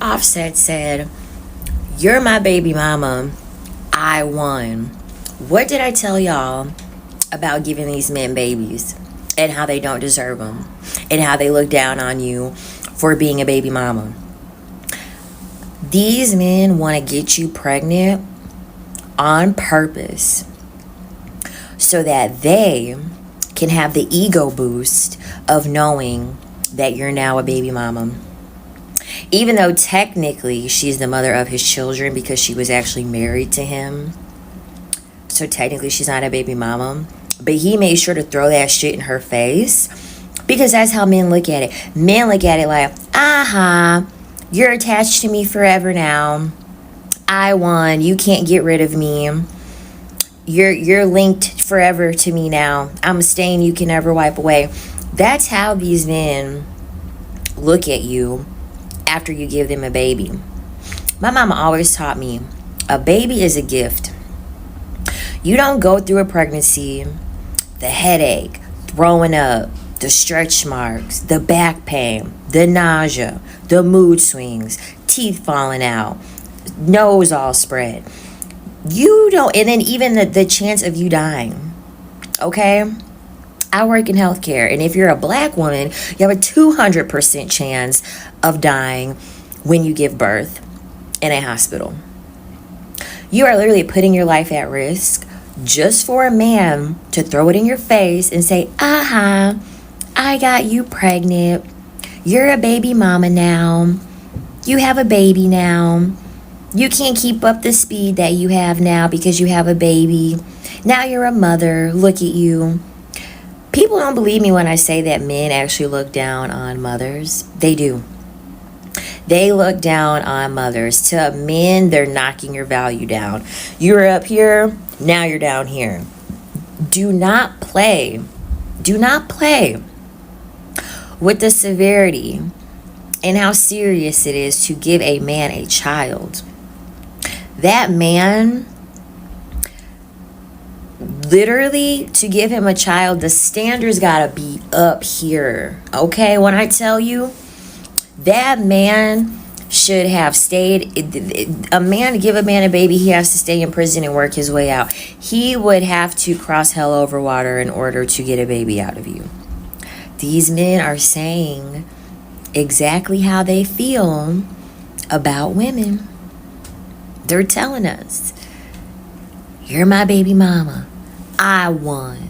Offset said, "You're my baby mama. I won." What did I tell y'all about giving these men babies and how they don't deserve them and how they look down on you for being a baby mama? These men want to get you pregnant on purpose so that they can have the ego boost of knowing that you're now a baby mama. Even though technically she's the mother of his children because she was actually married to him. So technically she's not a baby mama. But he made sure to throw that shit in her face because that's how men look at it. Men look at it like, you're attached to me forever now. I won. You can't get rid of me. You're linked forever to me now. I'm a stain you can never wipe away. That's how these men look at you after you give them a baby. My mama always taught me, a baby is a gift. You don't go through a pregnancy, the headache, throwing up, the stretch marks, the back pain, the nausea, the mood swings, teeth falling out, nose all spread. You don't, and then even the chance of you dying. Okay? I work in healthcare, and if you're a black woman, you have a 200% chance of dying when you give birth in a hospital. You are literally putting your life at risk just for a man to throw it in your face and say, I got you pregnant. You're a baby mama now. You have a baby now. You can't keep up the speed that you have now because you have a baby. Now you're a mother. Look at you. People don't believe me when I say that men actually look down on mothers. They do. They look down on mothers. To men, they're knocking your value down. You were up here, now you're down here. Do not play. Do not play with the severity and how serious it is to give a man a child. That man, literally, to give him a child, the standards gotta be up here. Okay, when I tell you, that man should have stayed. A man, to give a man a baby, he has to stay in prison and work his way out. He would have to cross hell over water in order to get a baby out of you. These men are saying exactly how they feel about women. They're telling us, you're my baby mama. I won.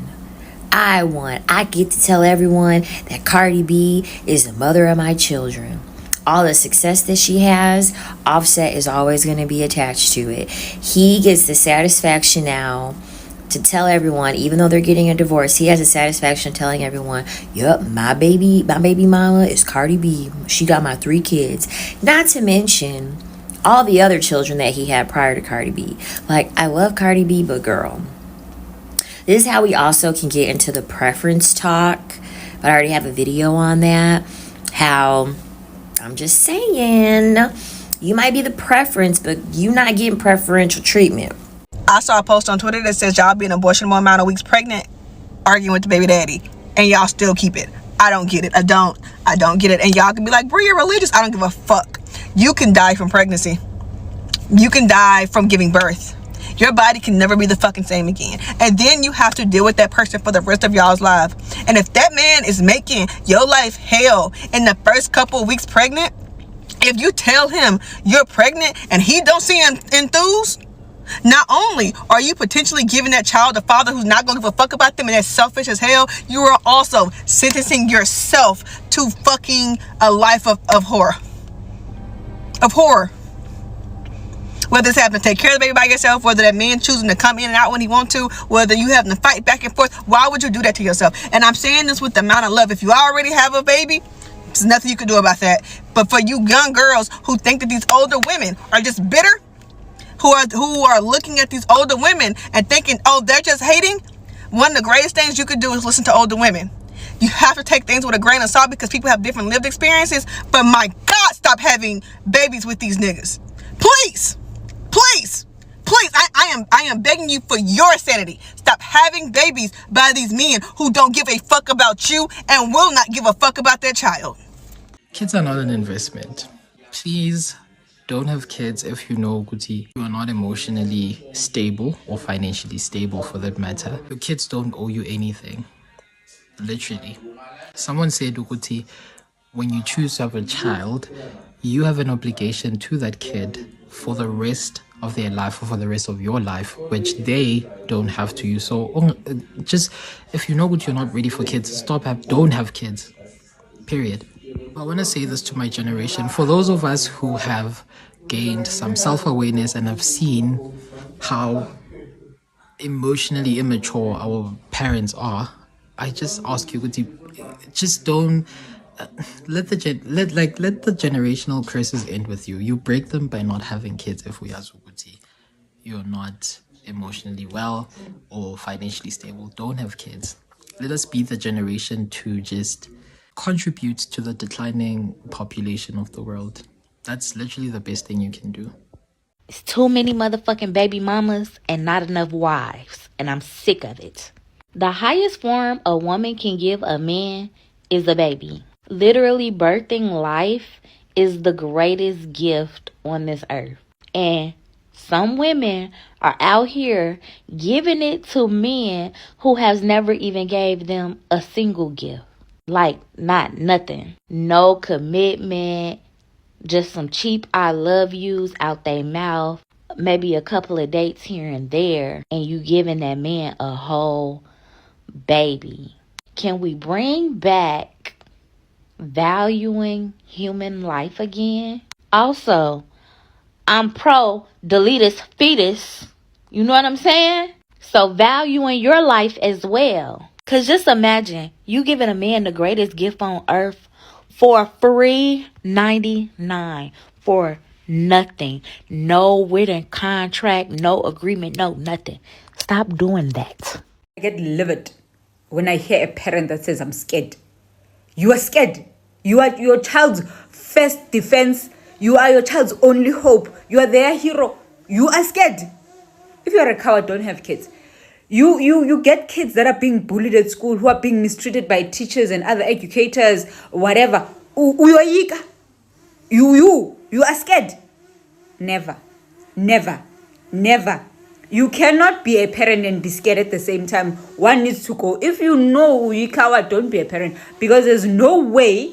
I get to tell everyone that Cardi B is the mother of my children. All the success that she has, Offset is always going to be attached to it. He gets the satisfaction now to tell everyone, even though they're getting a divorce, he has the satisfaction of telling everyone, yep, my baby mama is Cardi B. She got my 3 kids. Not to mention all the other children that he had prior to Cardi B. Like, I love Cardi B, but girl, this is how we also can get into the preference talk. But I already have a video on that. How, I'm just saying, you might be the preference, but you not getting preferential treatment. I saw a post on Twitter that says y'all be an abortionable amount of weeks pregnant, arguing with the baby daddy, and y'all still keep it. I don't get it. I don't get it. And y'all can be like, bro, you're religious. I don't give a fuck. You can die from pregnancy. You can die from giving birth. Your body can never be the fucking same again. And then you have to deal with that person for the rest of y'all's life. And if that man is making your life hell in the first couple of weeks pregnant, if you tell him you're pregnant and he don't see enthused, not only are you potentially giving that child a father who's not going to give a fuck about them and that's selfish as hell, you are also sentencing yourself to fucking a life of horror. Of horror. Whether it's having to take care of the baby by yourself, whether that man choosing to come in and out when he wants to, whether you having to fight back and forth, why would you do that to yourself? And I'm saying this with the amount of love. If you already have a baby, there's nothing you can do about that. But for you young girls who think that these older women are just bitter, who are looking at these older women and thinking, oh, they're just hating, one of the greatest things you could do is listen to older women. You have to take things with a grain of salt because people have different lived experiences. But my God, stop having babies with these niggas. Please. Please, I am begging you for your sanity. Stop having babies by these men who don't give a fuck about you and will not give a fuck about their child. Kids are not an investment. Please Don't have kids if you know Guti, you are not emotionally stable or financially stable for that matter. Your kids don't owe you anything. Literally. Someone said, Guti, when you choose to have a child, you have an obligation to that kid for the rest of their life or for the rest of your life, which they don't have to you. So just if you know that you're not ready for kids, don't have kids. Period. I want to say this to my generation. For those of us who have gained some self-awareness and have seen how emotionally immature our parents are, I just ask you, just don't let the generational curses end with you. You break them by not having kids. If we ask Uguti, you're not emotionally well or financially stable, don't have kids. Let us be the generation to just contribute to the declining population of the world. That's literally the best thing you can do. It's too many motherfucking baby mamas and not enough wives, and I'm sick of it. The highest form a woman can give a man is a baby. Literally, birthing life is the greatest gift on this earth. And some women are out here giving it to men who has never even gave them a single gift. Like, nothing. No commitment. Just some cheap I love yous out their mouth. Maybe a couple of dates here and there. And you giving that man a whole baby. Can we bring back valuing human life again? Also, I'm pro deletus fetus. You know what I'm saying? So valuing your life as well. Because just imagine you giving a man the greatest gift on earth for $3.99 for nothing. No written contract, no agreement, no nothing. Stop doing that. I get livid when I hear a parent that says, I'm scared. You are scared. You are your child's first defense. You are your child's only hope. You are their hero. You are scared. If you are a coward, don't have kids. You get kids that are being bullied at school, who are being mistreated by teachers and other educators, whatever. You are scared. Never. You cannot be a parent and be scared at the same time. One needs to go. If you know you coward, don't be a parent, because there's no way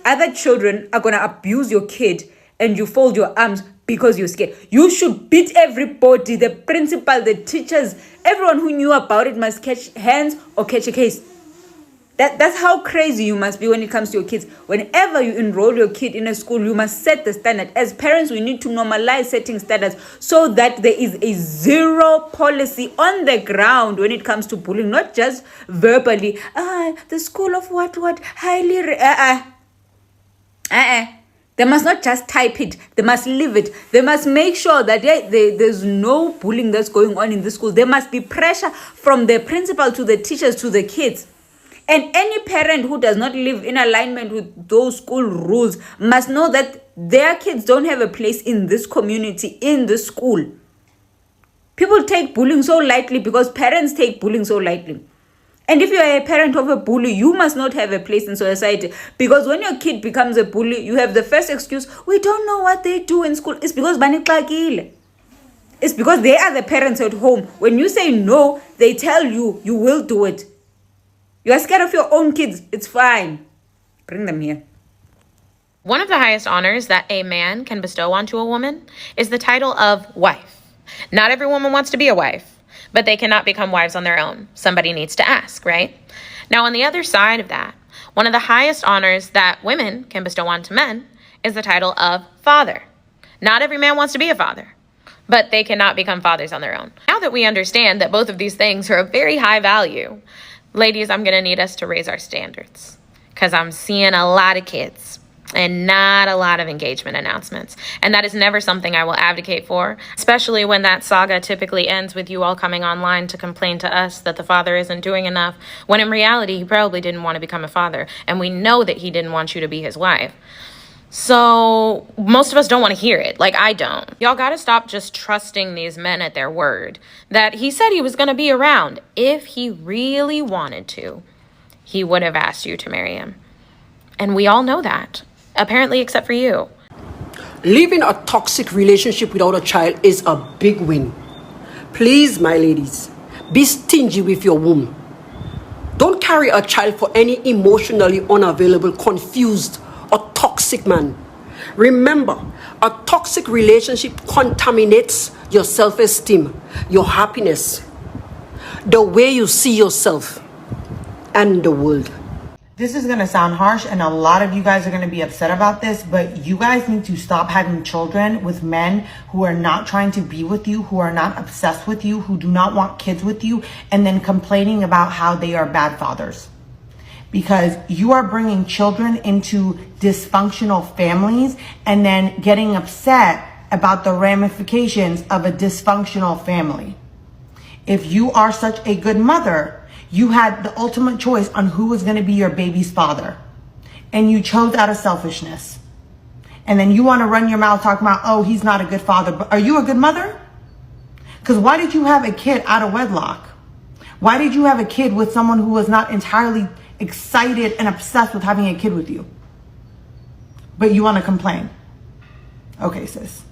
other children are gonna abuse your kid and you fold your arms because you're scared. You should beat everybody, the principal, the teachers, everyone who knew about it must catch hands or catch a case. That's how crazy you must be when it comes to your kids. Whenever you enroll your kid in a school, you must set the standard. As parents, we need to normalize setting standards so that there is a zero policy on the ground when it comes to bullying, not just verbally. The school of what highly. They must not just type it. They must live it. They must make sure that there's no bullying that's going on in the school. There must be pressure from the principal to the teachers to the kids. And any parent who does not live in alignment with those school rules must know that their kids don't have a place in this community, in the school. People take bullying so lightly because parents take bullying so lightly. And if you are a parent of a bully, you must not have a place in society. Because when your kid becomes a bully, you have the first excuse, we don't know what they do in school. It's because it's because they are the parents at home. When you say no, they tell you, you will do it. You are scared of your own kids. It's fine. Bring them here. One of the highest honors that a man can bestow onto a woman is the title of wife. Not every woman wants to be a wife, but they cannot become wives on their own. Somebody needs to ask, right? Now, on the other side of that, one of the highest honors that women can bestow onto men is the title of father. Not every man wants to be a father, but they cannot become fathers on their own. Now that we understand that both of these things are of very high value, ladies, I'm going to need us to raise our standards, because I'm seeing a lot of kids and not a lot of engagement announcements. And that is never something I will advocate for, especially when that saga typically ends with you all coming online to complain to us that the father isn't doing enough, when in reality, he probably didn't want to become a father. And we know that he didn't want you to be his wife. So most of us don't want to hear it. Like, I don't. Y'all got to stop just trusting these men at their word that he said he was going to be around. If he really wanted to, he would have asked you to marry him. And we all know that, apparently, except for you. Living a toxic relationship without a child is a big win. Please, my ladies, be stingy with your womb. Don't carry a child for any emotionally unavailable, confused, or toxic man. Remember, a toxic relationship contaminates your self-esteem, your happiness, the way you see yourself, and the world. This is going to sound harsh, and a lot of you guys are going to be upset about this, but you guys need to stop having children with men who are not trying to be with you, who are not obsessed with you, who do not want kids with you, and then complaining about how they are bad fathers. Because you are bringing children into dysfunctional families and then getting upset about the ramifications of a dysfunctional family. If you are such a good mother, you had the ultimate choice on who was going to be your baby's father. And you chose out of selfishness. And then you want to run your mouth talking about, oh, he's not a good father. But are you a good mother? Because why did you have a kid out of wedlock? Why did you have a kid with someone who was not entirely excited and obsessed with having a kid with you? But you want to complain. Okay, sis.